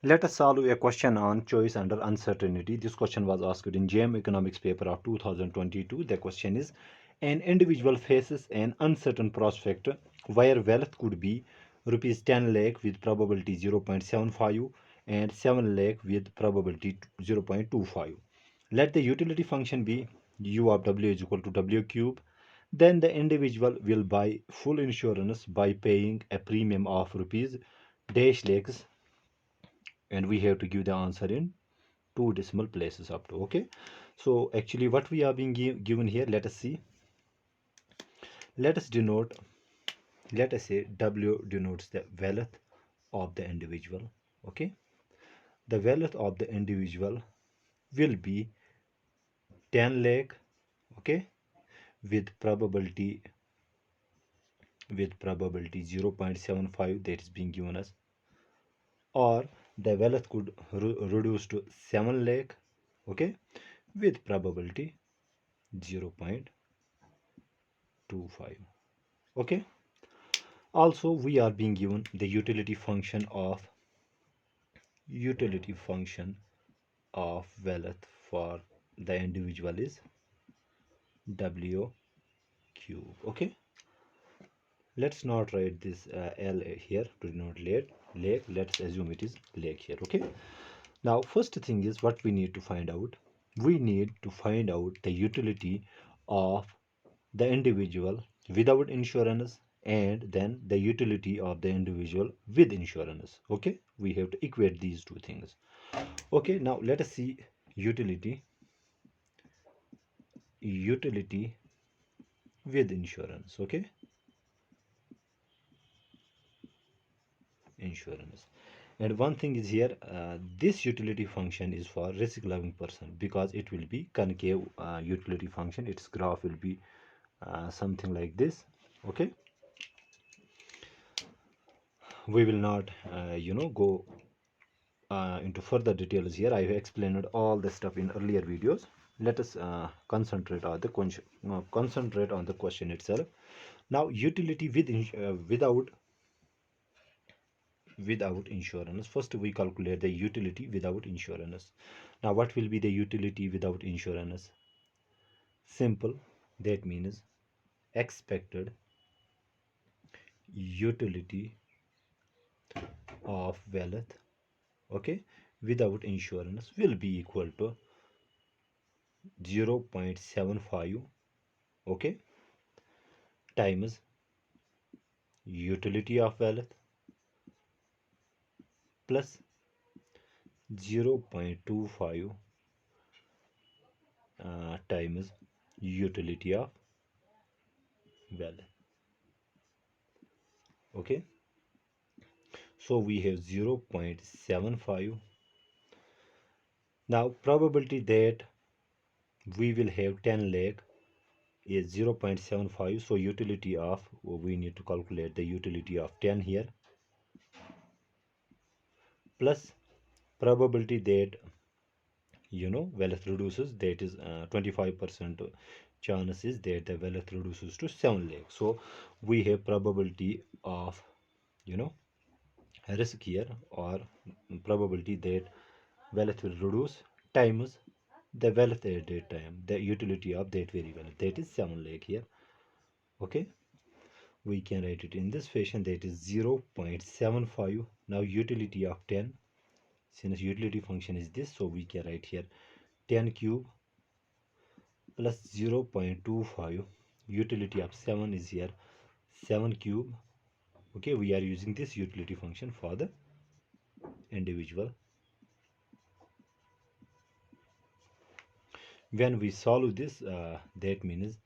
Let us solve a question on choice under uncertainty. This question was asked in JAM economics paper of 2022. The question is, an individual faces an uncertain prospect where wealth could be rupees 10 lakh with probability 0.75 and 7 lakh with probability 0.25. Let the utility function be u of w is equal to w cube. Then the individual will buy full insurance by paying a premium of rupees dash lakhs, and we have to give the answer in two decimal places up to. Okay, so actually what we are being given here, let us see. Let us denote, let us say w denotes the wealth of the individual. Okay, the wealth of the individual will be 10 lakh. Okay, with probability 0.75 that is being given us, or the wealth could reduce to 7 lakh. Okay, with probability 0.25. Okay, also we are being given the utility function of wealth for the individual is w cube. Okay, let's not write this l here to denote lake. Let's assume it is lake here. Okay, now first thing is what we need to find out. We need to find out the utility of the individual without insurance and then the utility of the individual with insurance. Okay, we have to equate these two things. Okay, now let us see utility with insurance. Okay, insurance. And one thing is here, this utility function is for risk loving person because it will be concave utility function. Its graph will be something like this. Okay, we will not go into further details here. I have explained all the stuff in earlier videos. Let us concentrate on the question itself. Now utility without insurance. First we calculate the utility without insurance. Now what will be the utility without insurance? Simple, that means expected utility of wealth, okay, without insurance will be equal to 0.75, okay, times utility of wealth plus 0.25 times utility of wealth. Okay, so we have 0.75. Now probability that we will have 10 lakh is 0.75. So utility of, we need to calculate the utility of 10 here, plus probability that wealth reduces, that is 25% chance is that the wealth reduces to 7 lakh. So we have probability of risk here, or probability that wealth will reduce times the wealth at that time, the utility of that very wealth, that is 7 lakh here. Okay, we can write it in this fashion, that is 0.75. Now utility of 10, since utility function is this, so we can write here 10 cube plus 0.25. Utility of 7 is here 7 cube. Okay, we are using this utility function for the individual. When we solve this, that means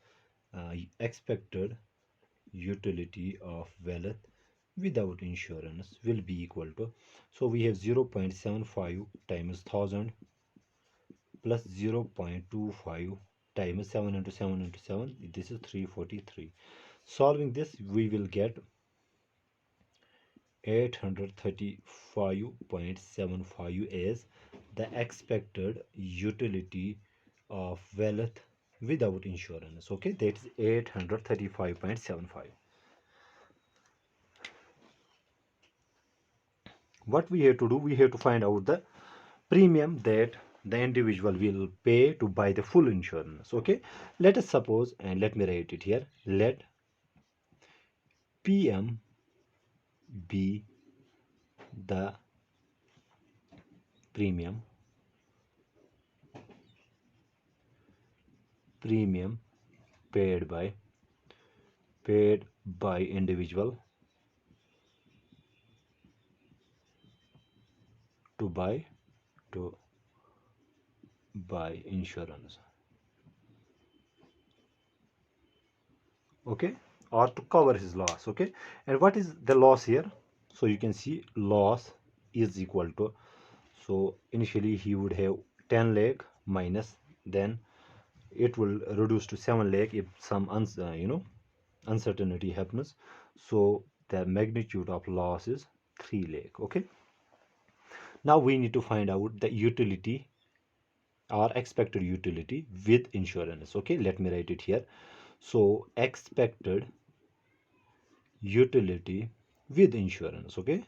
expected utility of wealth without insurance will be equal to, so we have 0.75 times 1000 plus 0.25 times 7 into 7 into 7, this is 343. Solving this we will get 835.75 as the expected utility of wealth without insurance. Okay, that is 835.75. what we have to do, we have to find out the premium that the individual will pay to buy the full insurance. Okay, let us suppose, and let me write it here, let PM be the premium paid by individual to to buy insurance. Okay, or to cover his loss. Okay, and what is the loss here? So you can see loss is equal to, so initially he would have 10 lakh minus, then it will reduce to 7 lakh if some uncertainty happens. So the magnitude of loss is 3 lakh. Okay, now we need to find out the utility or expected utility with insurance. Okay, let me write it here. So expected utility with insurance, okay,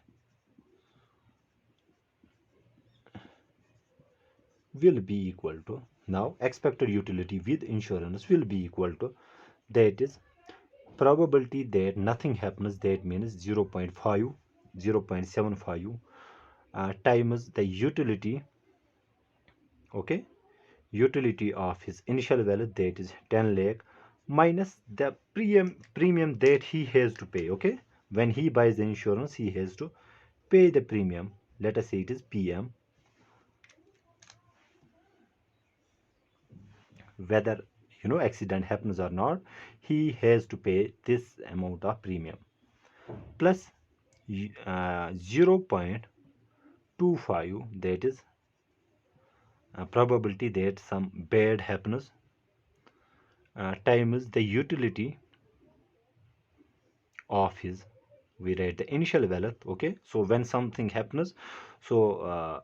will be equal to, now expected utility with insurance will be equal to, that is probability that nothing happens, that means 0 0.5, 0 0.75 times the utility, okay, utility of his initial value, that is 10 lakh, minus the premium that he has to pay. Okay, when he buys the insurance, he has to pay the premium. Let us say it is PM, whether accident happens or not, he has to pay this amount of premium plus 0.25, that is probability that some bad happens, times the utility of his, we write the initial value. Okay, so when something happens, so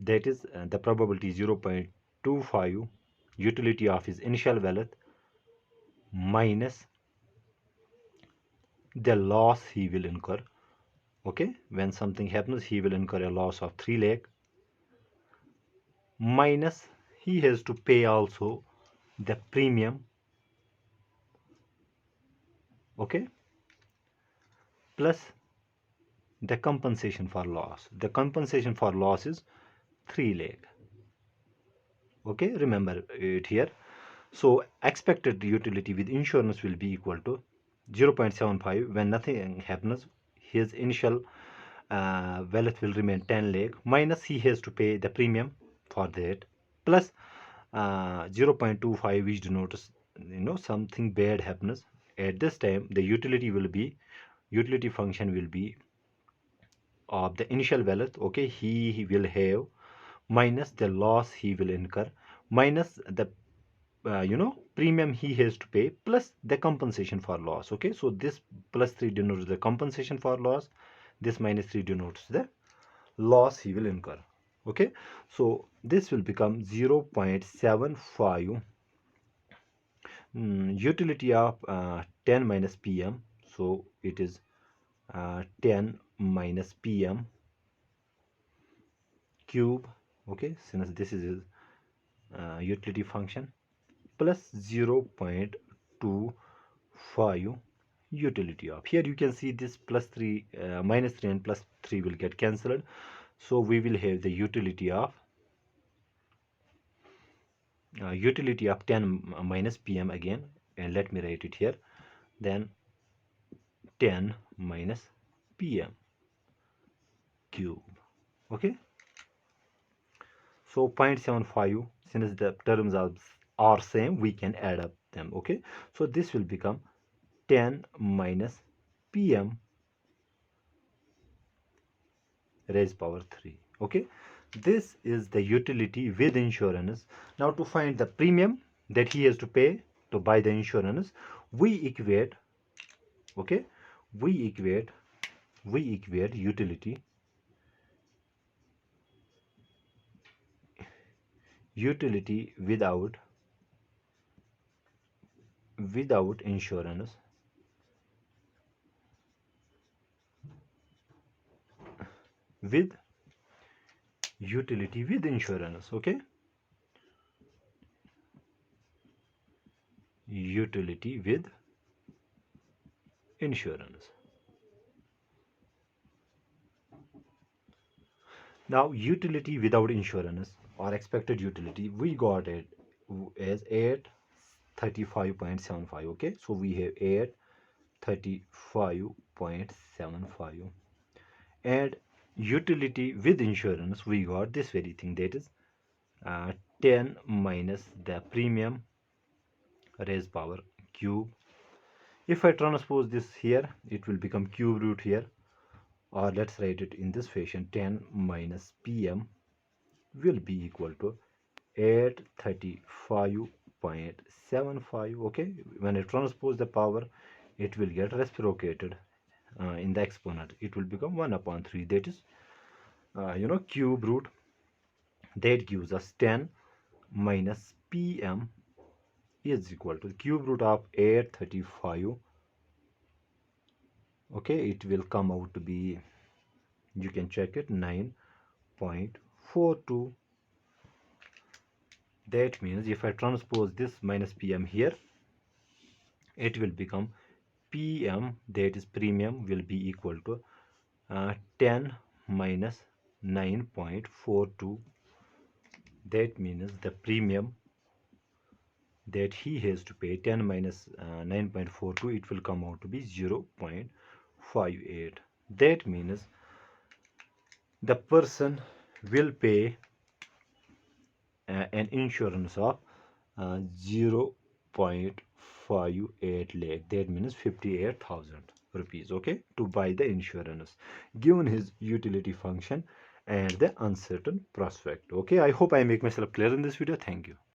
that is the probability 0.25 utility of his initial value minus the loss he will incur. Okay, when something happens, he will incur a loss of 3 lakh, minus he has to pay also the premium. Okay, plus the compensation for loss. The compensation for loss is 3 lakh. Okay, remember it here. So expected utility with insurance will be equal to 0.75. When nothing happens, his initial wealth will remain 10 lakh, minus he has to pay the premium for that, plus 0.25, which denotes something bad happens. At this time, the utility function will be of the initial wealth. Okay, he will have, minus the loss he will incur, minus the premium he has to pay, plus the compensation for loss. Okay, so this plus 3 denotes the compensation for loss, this minus 3 denotes the loss he will incur. Okay, so this will become 0.75 utility of 10 minus PM. So it is 10 minus PM cube. Okay, since this is utility function, plus 0.25 utility of, here you can see this plus 3 minus 3 and plus 3 will get cancelled, so we will have the utility of 10 minus PM again, and let me write it here, then 10 minus PM cube. Okay, so 0.75, since the terms are same, we can add up them. Okay, so this will become 10 minus PM raised power 3. Okay, this is the utility with insurance. Now to find the premium that he has to pay to buy the insurance, we equate, okay, we equate utility without insurance with utility with insurance. Okay, utility with insurance. Now utility without insurance or expected utility, we got it as 835.75. Okay, so we have 835.75, and utility with insurance we got this very thing, that is 10 minus the premium raised power cube. If I transpose this here, it will become cube root here, or let's write it in this fashion: 10 minus pm will be equal to 835.75. Okay, when I transpose the power, it will get reciprocated in the exponent. It will become 1 upon 3, that is cube root. That gives us 10 minus pm is equal to the cube root of 835. Okay, it will come out to be, you can check it, 9.42. That means if I transpose this minus pm here, it will become pm, that is premium, will be equal to 10 minus 9.42. That means the premium that he has to pay, 10 minus 9.42, it will come out to be 0.58. That means the person will pay an insurance of 0.58 lakh. That means 58,000 rupees, okay, to buy the insurance given his utility function and the uncertain prospect. Okay, I hope I make myself clear in this video. Thank you.